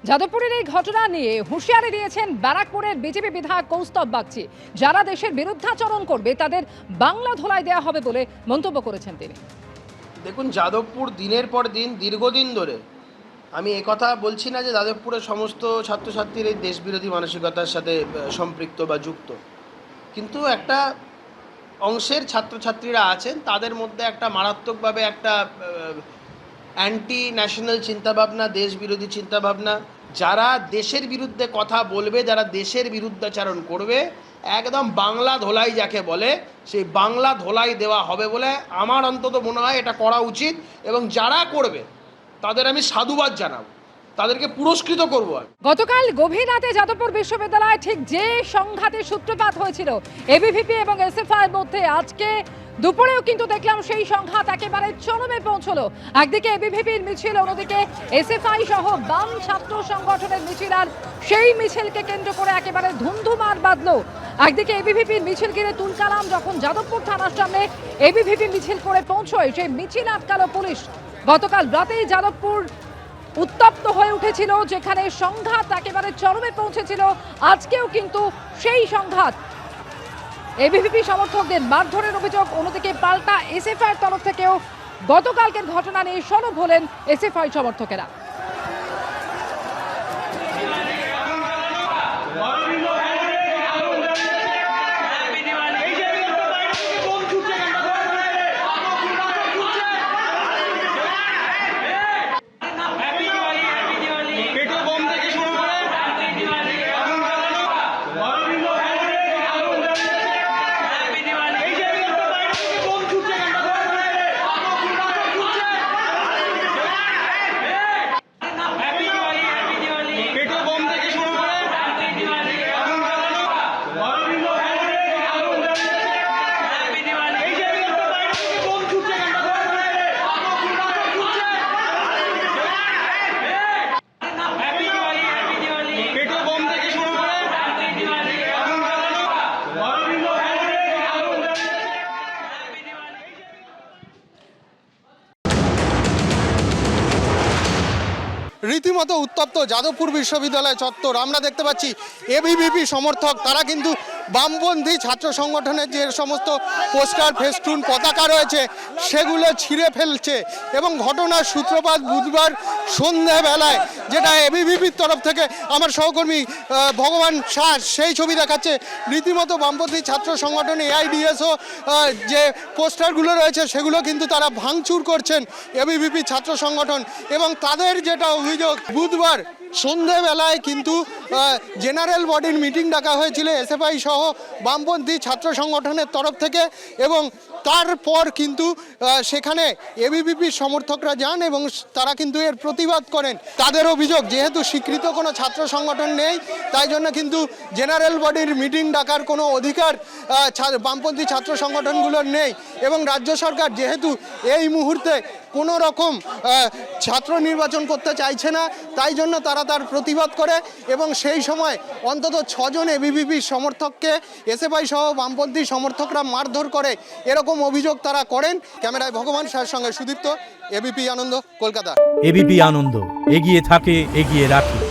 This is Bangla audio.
যাদবপুরের এই ঘটনা নিয়ে হুঁশিয়ারি দিয়েছেন ব্যারাকপুরের বিজেপি বিধায়ক কৌস্তব বাগচি। যারা দেশের বিরুদ্ধাচরণ করবে তাদের বাংলা ধোলাই দেওয়া হবে বলে মন্তব্য করেছেন তিনি। দেখুন, যাদবপুর দিনের পর দিন দীর্ঘদিন ধরে, আমি একথা বলছি না যে যাদবপুরের সমস্ত ছাত্রছাত্রীর এই দেশবিরোধী মানসিকতার সাথে সম্পৃক্ত বা যুক্ত, কিন্তু একটা অংশের ছাত্রছাত্রীরা আছেন, তাদের মধ্যে একটা মারাত্মকভাবে একটা অ্যান্টি ন্যাশনাল চিন্তাভাবনা, দেশবিরোধী চিন্তাভাবনা, যারা দেশের বিরুদ্ধে কথা বলবে, যারা দেশের বিরুদ্ধাচারণ করবে, একদম বাংলা ধোলাই যাকে বলে, সেই বাংলা ধোলাই দেওয়া হবে বলে আমার অন্তত মনে হয় এটা করা উচিত। এবং যারা করবে তাদের আমি সাধুবাদ জানাবো, তাদেরকে পুরস্কৃত করবো। গতকাল গভীর রাতে যাদবপুর বিশ্ববিদ্যালয়ে ঠিক যে সংঘাতের সূত্রপাত হয়েছিল এবিভিপি এবং এসএফআই এর মধ্যে, আজকে দুপুরেও কিন্তু দেখলাম সেই সংঘাত একেবারে চরমে পৌঁছলো। একদিকে এবিভিপির মিছিল, অন্যদিকে এসএফআই সহ বাম ছাত্র সংগঠনের মিছিল, আর সেই মিছিলকে কেন্দ্র করে একেবারে ধুন্ধুমার বাঁধলো। একদিকে এবিভিপির মিছিল ঘিরে তুলকালাম, যখন যাদবপুর থানার সামনে এবিভিপি মিছিল করে পৌঁছয় সেই মিছিল আটকালো পুলিশ। গতকাল রাতেই যাদবপুর উত্তপ্ত হয়ে উঠেছিল, যেখানে সংঘাত একেবারে চরমে পৌঁছেছিল। আজকেও কিন্তু সেই সংঘাত, এবিভিপি সমর্থকদের মারধরের অভিযোগ, অন্যদিকে পাল্টা এসএফআই এর তরফ থেকেও গতকালকের ঘটনা নিয়ে সরব হলেন এসএফআই সমর্থকেরা। রীতিমতো উত্তপ্ত যাদবপুর বিশ্ববিদ্যালয় চত্বর। আমরা দেখতে পাচ্ছি এবিভিপি সমর্থক তারা কিন্তু বামপন্থী ছাত্র সংগঠনের যে সমস্ত পোস্টার, ফেস্টুন, পতাকা রয়েছে সেগুলো ছিঁড়ে ফেলছে। এবং ঘটনার সূত্রপাত বুধবার সন্ধ্যাবেলায়, যেটা এবিভিপির তরফ থেকে আমার সহকর্মী ভগবান শাহ সেই ছবি দেখাচ্ছে। রীতিমতো বামপন্থী ছাত্র সংগঠন এআইডিএসও যে পোস্টারগুলো রয়েছে সেগুলো কিন্তু তারা ভাঙচুর করছেন এবিভিপি ছাত্র সংগঠন। এবং তাদের যেটা অভিযোগ, বুধবার সন্ধেবেলায় কিন্তু জেনারেল বডির মিটিং ডাকা হয়েছিল এসএফআই সহ বামপন্থী ছাত্র সংগঠনের তরফ থেকে, এবং তারপর কিন্তু সেখানে এবিভিপির সমর্থকরা যান এবং তারা কিন্তু এর প্রতিবাদ করেন। তাদের অভিযোগ, যেহেতু স্বীকৃত কোনো ছাত্র সংগঠন নেই, তাই জন্য কিন্তু জেনারেল বডির মিটিং ডাকার কোনো অধিকার বামপন্থী ছাত্র সংগঠনগুলোর নেই। এবং রাজ্য সরকার যেহেতু এই মুহূর্তে কোনো রকম ছাত্র নির্বাচন করতে চাইছে না, তাই জন্য তারা তার প্রতিবাদ করে। এবং সেই সময় অন্তত 6 জন এবিভিপির সমর্থককে এসএফআই সহ বামপন্থী সমর্থকরা মারধর করে, এরকম অভিযোগ তারা করেন। ক্যামেরায় ভগবান শাহের সঙ্গে সুদীপ্ত, এবিপি আনন্দ, কলকাতা। এবিপি আনন্দ, এগিয়ে থাকে, এগিয়ে রাখে।